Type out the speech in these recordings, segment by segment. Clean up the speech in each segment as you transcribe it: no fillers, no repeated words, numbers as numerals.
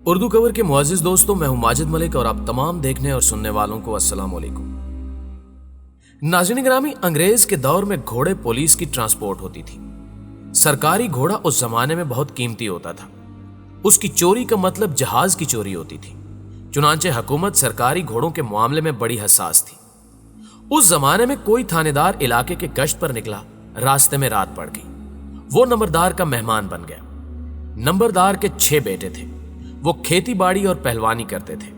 اردو کور کے معزز دوستوں، میں ہوں ماجد ملک اور آپ تمام دیکھنے اور سننے والوں کو السلام علیکم۔ ناظرین گرامی، انگریز کے دور میں گھوڑے پولیس کی ٹرانسپورٹ ہوتی تھی۔ سرکاری گھوڑا اس زمانے میں بہت قیمتی ہوتا تھا۔ اس کی چوری کا مطلب جہاز کی چوری ہوتی تھی۔ چنانچہ حکومت سرکاری گھوڑوں کے معاملے میں بڑی حساس تھی۔ اس زمانے میں کوئی تھانے دار علاقے کے گشت پر نکلا، راستے میں رات پڑ گئی۔ وہ نمبردار کا مہمان بن گیا۔ نمبردار کے 6 بیٹے تھے۔ وہ کھیتی باڑی اور پہلوانی کرتے تھے۔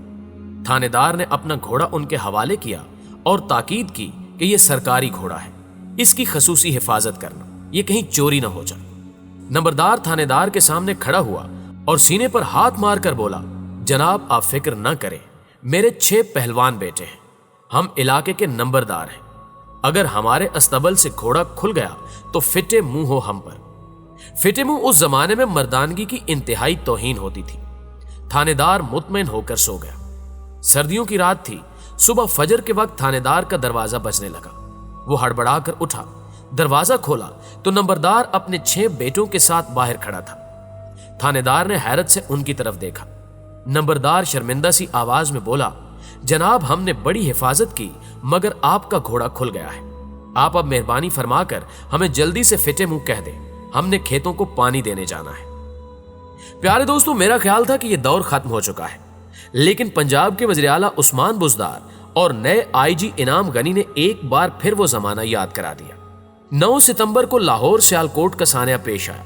تھانے دار نے اپنا گھوڑا ان کے حوالے کیا اور تاکید کی کہ یہ سرکاری گھوڑا ہے، اس کی خصوصی حفاظت کرنا، یہ کہیں چوری نہ ہو جائے۔ نمبردار تھانے دار کے سامنے کھڑا ہوا اور سینے پر ہاتھ مار کر بولا، جناب آپ فکر نہ کریں، میرے 6 پہلوان بیٹے ہیں، ہم علاقے کے نمبردار ہیں، اگر ہمارے استبل سے گھوڑا کھل گیا تو فٹے منہ ہو ہم پر۔ فٹے منہ اس زمانے میں مردانگی کی انتہائی توہین ہوتی تھی۔ تھانے دار مطمئن ہو کر سو گیا۔ سردیوں کی رات تھی۔ صبح فجر کے وقت تھانے دار کا دروازہ بجنے لگا۔ وہ ہڑبڑا کر اٹھا، دروازہ کھولا تو نمبردار اپنے 6 بیٹوں کے ساتھ باہر کھڑا تھا۔ تھانے دار نے حیرت سے ان کی طرف دیکھا۔ نمبردار شرمندہ سی آواز میں بولا، جناب ہم نے بڑی حفاظت کی مگر آپ کا گھوڑا کھل گیا ہے، آپ اب مہربانی فرما کر ہمیں جلدی سے فٹے منہ کہہ دیں، ہم نے کھیتوں کو پانی دینے جانا ہے۔ پیارے دوستوں، میرا خیال تھا کہ یہ دور ختم ہو چکا ہے، لیکن پنجاب کے وزیر اعلیٰ عثمان بزدار اور نئے آئی جی انعام غنی نے ایک بار پھر وہ زمانہ یاد کرا دیا۔ 9 ستمبر کو لاہور سیالکوٹ کا سانحہ پیش آیا۔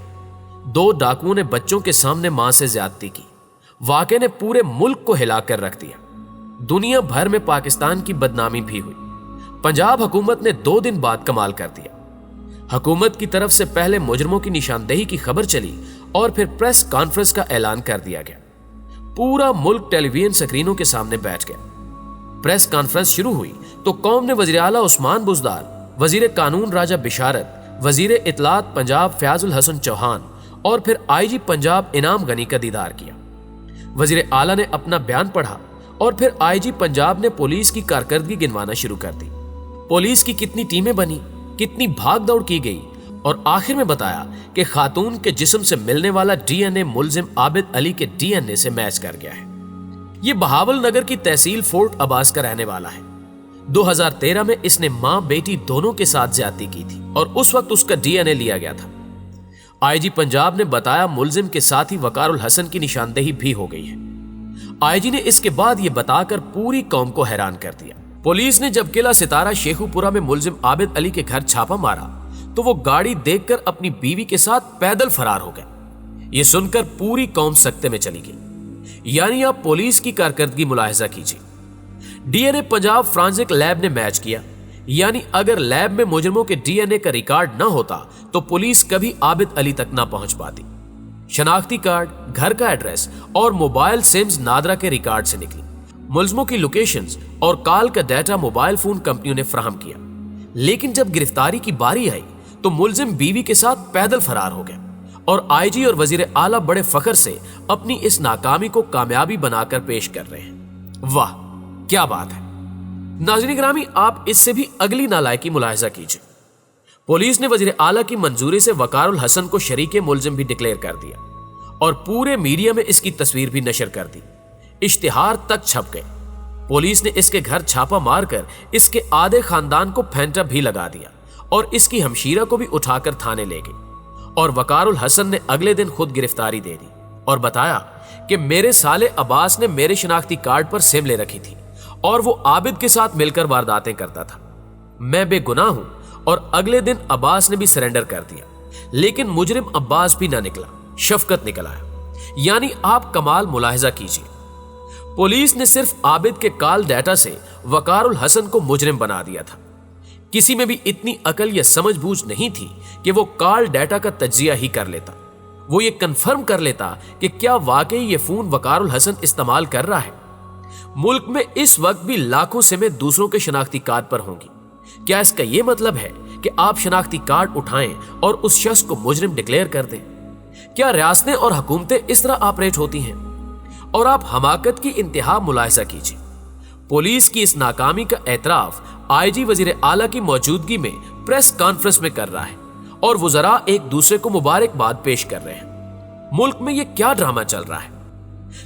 2 ڈاکوؤں نے بچوں کے سامنے ماں سے زیادتی کی۔ واقعے نے پورے ملک کو ہلا کر رکھ دیا۔ دنیا بھر میں پاکستان کی بدنامی بھی ہوئی۔ پنجاب حکومت نے 2 دن بعد کمال کر دیا۔ حکومت کی طرف سے پہلے مجرموں کی نشاندہی کی خبر چلی اور پھر پریس کانفرنس کا اعلان کر دیا گیا۔ پورا ملک ٹیلی ویژن سکرینوں کے سامنے بیٹھ گیا۔ پریس کانفرنس شروع ہوئی تو قوم نے وزیر اعلیٰ عثمان بزدار، وزیر قانون راجہ بشارت، وزیر اطلاعات پنجاب فیاض الحسن چوہان اور پھر آئی جی پنجاب انعام غنی کا دیدار کیا۔ وزیر اعلیٰ نے اپنا بیان پڑھا اور پھر آئی جی پنجاب نے پولیس کی کارکردگی گنوانا شروع کر دی۔ پولیس کی کتنی ٹیمیں بنی، کتنی بھاگ دوڑ کی گئی، اور آخر میں بتایا کہ خاتون کے جسم سے ملنے والا ڈی این اے ملزم عابد علی کے ڈی این اے سے میچ کر گیا ہے۔ یہ بہاول نگر کی تحصیل فورٹ عباس کا رہنے والا ہے۔ 2013 میں اس نے ماں بیٹی دونوں کے ساتھ زیادتی کی تھی اور اس وقت اس کا ڈی این اے لیا گیا تھا۔ آئی جی پنجاب نے بتایا ملزم کے ساتھ ہی وقار الحسن کی نشاندہی بھی ہو گئی ہے۔ آئی جی نے اس کے بعد یہ بتا کر پوری قوم کو حیران کر دیا۔ پولیس نے جب قلعہ ستارہ شیخو پورہ میں ملزم عابد علی کے گھر چھاپا مارا تو وہ گاڑی دیکھ کر اپنی بیوی کے ساتھ پیدل فرار ہو گیا۔ یہ سن کر پوری قوم سکتے میں چلی گئی۔ یعنی آپ پولیس کی کارکردگی ملاحظہ کیجیے۔ ڈی این اے پنجاب فرانزک لیب نے میچ کیا، یعنی اگر لیب میں مجرموں کے ڈی این اے کا ریکارڈ نہ ہوتا تو پولیس کبھی عابد علی تک نہ پہنچ پاتی۔ شناختی کارڈ، گھر کا ایڈریس اور موبائل سمز نادرا کے ریکارڈ سے نکلی۔ ملزموں کی لوکیشنز اور کال کا ڈیٹا موبائل فون کمپنیوں نے فراہم کیا، لیکن جب گرفتاری کی باری آئی تو ملزم بیوی کے ساتھ پیدل فرار ہو گیا اور آئی جی اور وزیر اعلیٰ بڑے فخر سے اپنی اس ناکامی کو کامیابی بنا کر پیش کر رہے ہیں۔ واہ کیا بات ہے! ناظرین گرامی، آپ اس سے بھی اگلی نالائقی ملاحظہ کیجیے۔ پولیس نے وزیر اعلیٰ کی منظوری سے وقار الحسن کو شریک ملزم بھی ڈکلیئر کر دیا اور پورے میڈیا میں اس کی تصویر بھی نشر کر دی۔ اشتہار تک چھپ گئے۔ پولیس نے اس کے گھر چھاپا مار کر اس کے آدھے خاندان کو پھینٹا بھی لگا دیا اور اس کی ہمشیرہ کو بھی اٹھا کر تھانے لے گئی، اور وقار الحسن نے اگلے دن خود گرفتاری دے دی اور بتایا کہ میرے سالے عباس نے میرے شناختی کارڈ پر سم لے رکھی تھی اور وہ عابد کے ساتھ مل کر وارداتیں کرتا تھا۔ میں بے گناہ ہوں، اور اگلے دن عباس نے بھی سرنڈر کر دیا، لیکن مجرم عباس بھی نہ نکلا، شفقت نکل آیا۔ یعنی آپ کمال ملاحظہ کیجیے۔ پولیس نے صرف عابد کے کال ڈیٹا سے وقار الحسن کو مجرم بنا دیا تھا۔ کسی میں بھی اتنی عقل یا سمجھ بوجھ نہیں تھی کہ وہ کال ڈیٹا کا تجزیہ ہی کر لیتا، وہ یہ کنفرم کر لیتا کہ کیا واقعی یہ فون وقار الحسن استعمال کر رہا ہے۔ ملک میں اس وقت بھی لاکھوں سمیں دوسروں کے شناختی کارڈ پر ہوں گی۔ کیا اس کا یہ مطلب ہے کہ آپ شناختی کارڈ اٹھائیں اور اس شخص کو مجرم ڈکلیئر کر دیں؟ کیا ریاستیں اور حکومتیں اس طرح آپریٹ ہوتی ہیں؟ اور آپ حماقت کی انتہا ملاحظہ کیجیے۔ پولیس کی اس ناکامی کا اعتراف آئی جی وزیر اعلیٰ کی موجودگی میں پریس کانفرنس میں کر رہا ہے اور وزراء ایک دوسرے کو مبارکباد پیش کر رہے ہیں۔ ملک میں یہ کیا ڈرامہ چل رہا ہے؟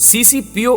CCPO